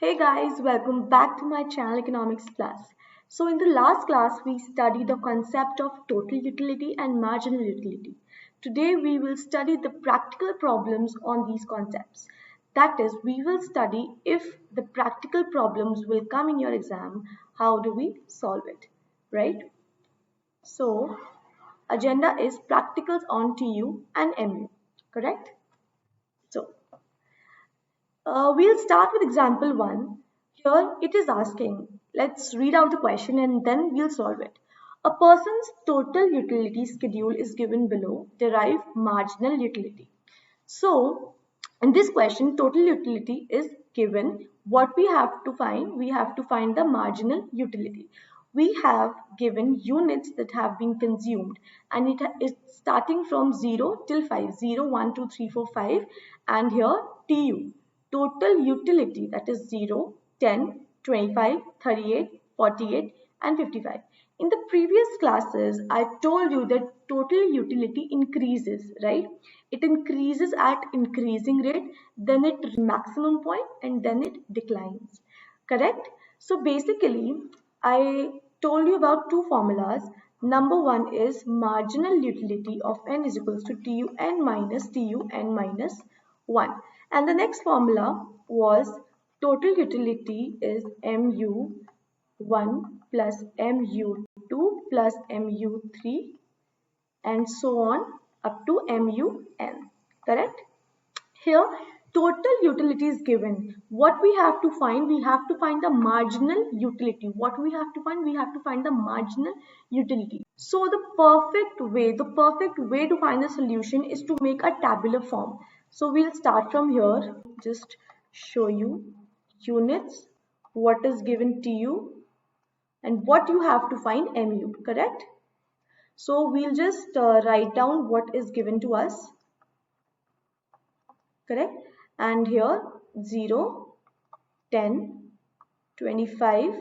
Hey guys, welcome back to my channel Economics Plus. So in the last class we studied the concept of total utility and marginal utility. Today we will study the practical problems on these concepts. That is, we will study if the practical problems will come in your exam, how do we solve it, right? So agenda is practicals on TU and MU, correct? So we'll start with example 1. Here it is asking, let's read out the question and then we'll solve it. A person's total utility schedule is given below. Derive marginal utility. So, in this question, total utility is given. What we have to find? We have to find the marginal utility. We have given units that have been consumed and it is starting from 0 till 5. 0, 1, 2, 3, 4, 5 and here TU. Total utility, that is 0, 10, 25, 38, 48 and 55. In the previous classes, I told you that total utility increases, right? It increases at increasing rate, then it reaches maximum point and then it declines, correct? So basically, I told you about two formulas. Number one is marginal utility of n is equals to TUn minus TUn minus 1. And the next formula was total utility is mu1 plus mu2 plus mu3 and so on up to mun, correct? Here total utility is given. What we have to find? We have to find the marginal utility. What we have to find? We have to find the marginal utility. So the perfect way to find the solution is to make a tabular form. So we'll start from here. Just show you units, what is given to you and what you have to find mu, correct? So we'll just write down what is given to us, correct? And here 0, 10, 25,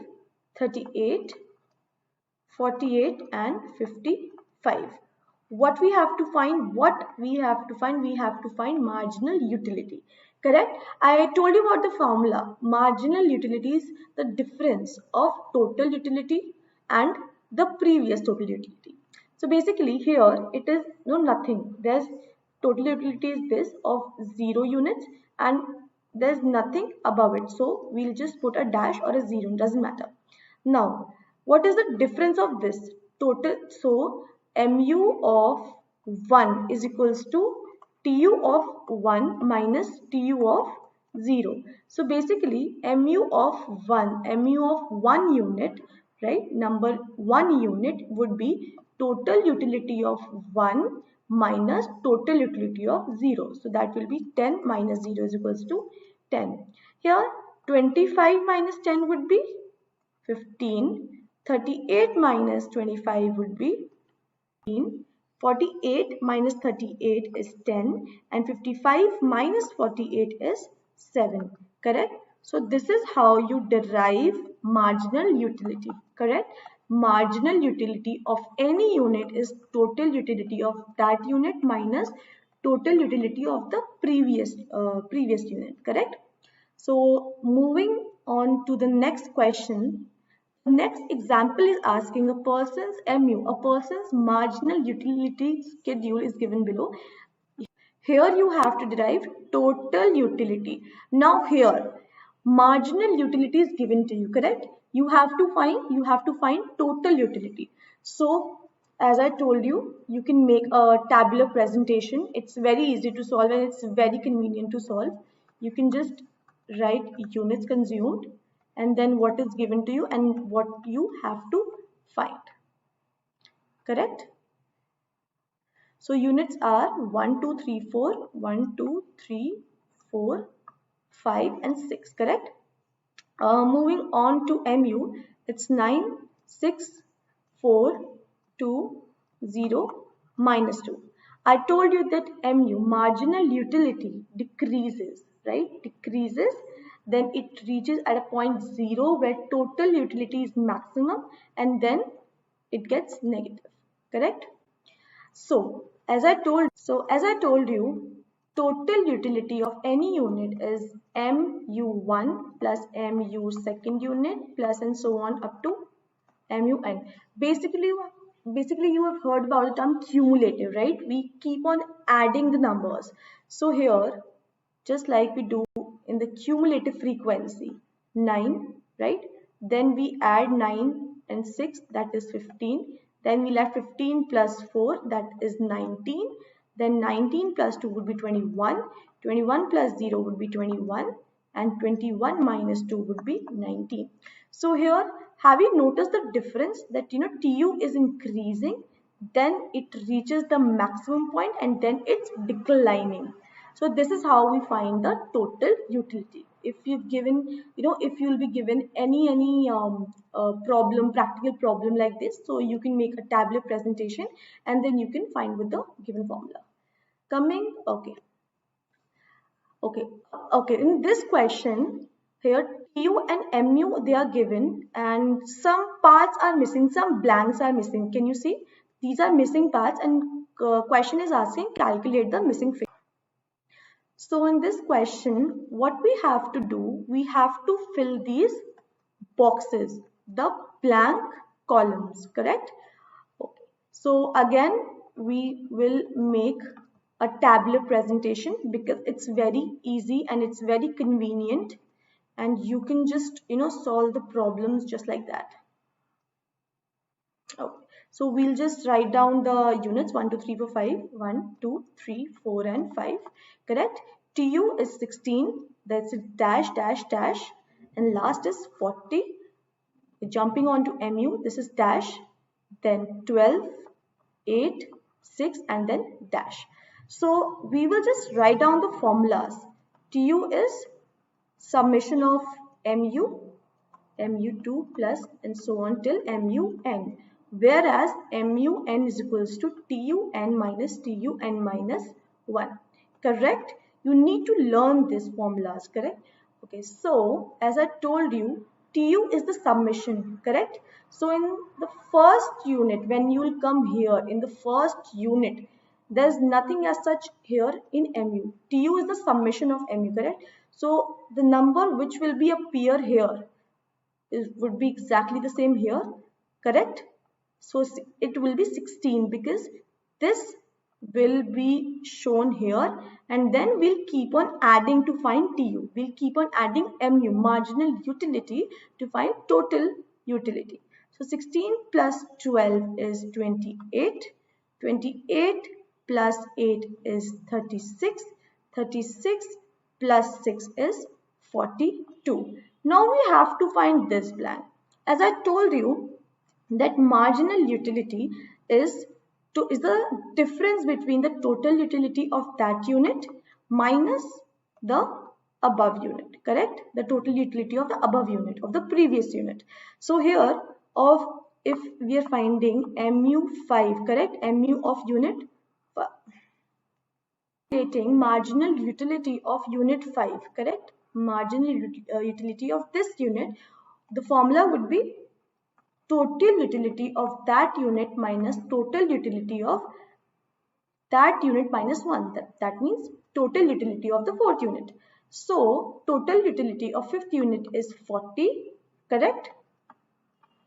38, 48 and 55. What we have to find? We have to find marginal utility, correct? I told you about the formula. Marginal utility is the difference of total utility and the previous total utility. So basically here it is nothing. There's total utility is this of 0 units and there's nothing above it. So we'll just put a dash or a 0, doesn't matter. Now, what is the difference of this? Total, so mu of 1 is equals to tu of 1 minus tu of 0. So basically mu of 1 unit, right? Number 1 unit would be total utility of 1 minus total utility of 0. So that will be 10 minus 0 is equals to 10. Here 25 minus 10 would be 15. 38 minus 25 would be 15. 48 minus 38 is 10 and 55 minus 48 is 7, correct? So this is how you derive marginal utility, correct? Marginal utility of any unit is total utility of that unit minus total utility of the previous unit, correct? So moving on to the next question. The next example is asking a person's marginal utility schedule is given below. Here you have to derive total utility. Now here, marginal utility is given to you, correct? You have to find total utility. So as I told you, you can make a tabular presentation. It's very easy to solve and it's very convenient to solve. You can just write units consumed and then what is given to you and what you have to find, correct? So units are 1, 2, 3, 4, 1, 2, 3, 4, 5 and 6, correct? Moving on to mu, it's 9, 6, 4, 2, 0, minus 2. I told you that mu, marginal utility, decreases, right? Decreases, then it reaches at a point 0 where total utility is maximum and then it gets negative, correct? So as I told you, total utility of any unit is mu1 plus mu second unit plus and so on up to mun. Basically you have heard about the term cumulative, right? We keep on adding the numbers. So here, just like we do in the cumulative frequency, 9, right? Then we add 9 and 6, that is 15. Then we'll add 15 plus 4, that is 19. Then 19 plus 2 would be 21. 21 plus 0 would be 21. And 21 minus 2 would be 19. So here, have you noticed the difference that TU is increasing, then it reaches the maximum point and then it's declining. So this is how we find the total utility. If you've given, if you'll be given any problem, practical problem like this, so you can make a tablet presentation and then you can find with the given formula. Okay. In this question, here TU and MU, they are given and some parts are missing, some blanks are missing. Can you see? These are missing parts and question is asking calculate the missing figure. So in this question, what we have to do, we have to fill these boxes, the blank columns, correct? Okay. So again, we will make a tablet presentation because it's very easy and it's very convenient and you can just solve the problems just like that. Okay. So we'll just write down the units 1 2 3 4 5 1 2 3 4 and 5, correct? TU is 16, that's dash dash dash, and last is 40. Jumping on to MU, this is dash, then 12, 8, 6 and then dash. So we will just write down the formulas. TU is summation of MU, MU2 plus and so on till MUN. Whereas MUN is equals to TUN minus TUN minus 1. Correct? You need to learn these formulas, correct? Okay, so as I told you, TU is the summation, correct? So in the first unit, when you will come here in the first unit, there's nothing as such here in MU. TU is the summation of MU, correct? So the number which will be appear here would be exactly the same here, correct? So it will be 16 because this will be shown here and then we'll keep on adding to find TU. We'll keep on adding MU, marginal utility, to find total utility. So 16 plus 12 is 28. 28 plus 8 is 36. 36 plus 6 is 42. Now we have to find this blank. As I told you, that marginal utility is the difference between the total utility of that unit minus the above unit, correct? The total utility of the above unit, of the previous unit. So here, if we are finding MU5, correct? MU of unit, calculating marginal utility of unit 5, correct? Marginal utility of this unit, the formula would be total utility of that unit minus total utility of that unit minus 1. That means total utility of the fourth unit. So total utility of fifth unit is 40, correct?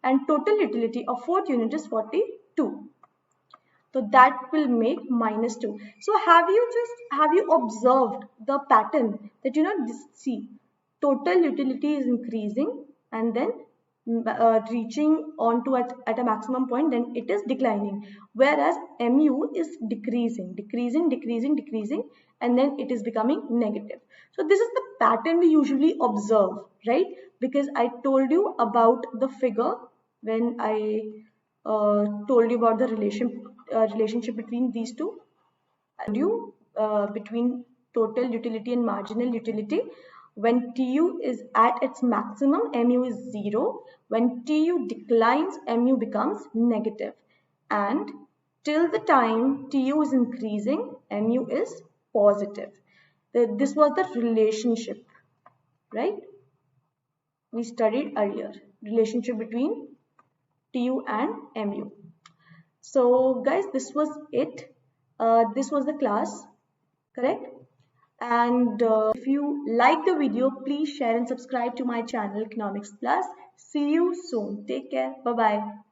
And total utility of fourth unit is 42. So that will make minus 2. So have you observed the pattern that see, total utility is increasing and then reaching onto at a maximum point, then it is declining, whereas MU is decreasing, and then it is becoming negative. So this is the pattern we usually observe, right? Because I told you about the figure when I told you about the relationship between these two. I told you between total utility and marginal utility. When TU is at its maximum, MU is 0. When TU declines, MU becomes negative. And till the time TU is increasing, MU is positive. This was the relationship, right? We studied earlier. Relationship between TU and MU. So guys, this was it. This was the class, correct? And if you like the video, please share and subscribe to my channel Economics Plus. See you soon. Take care. Bye bye.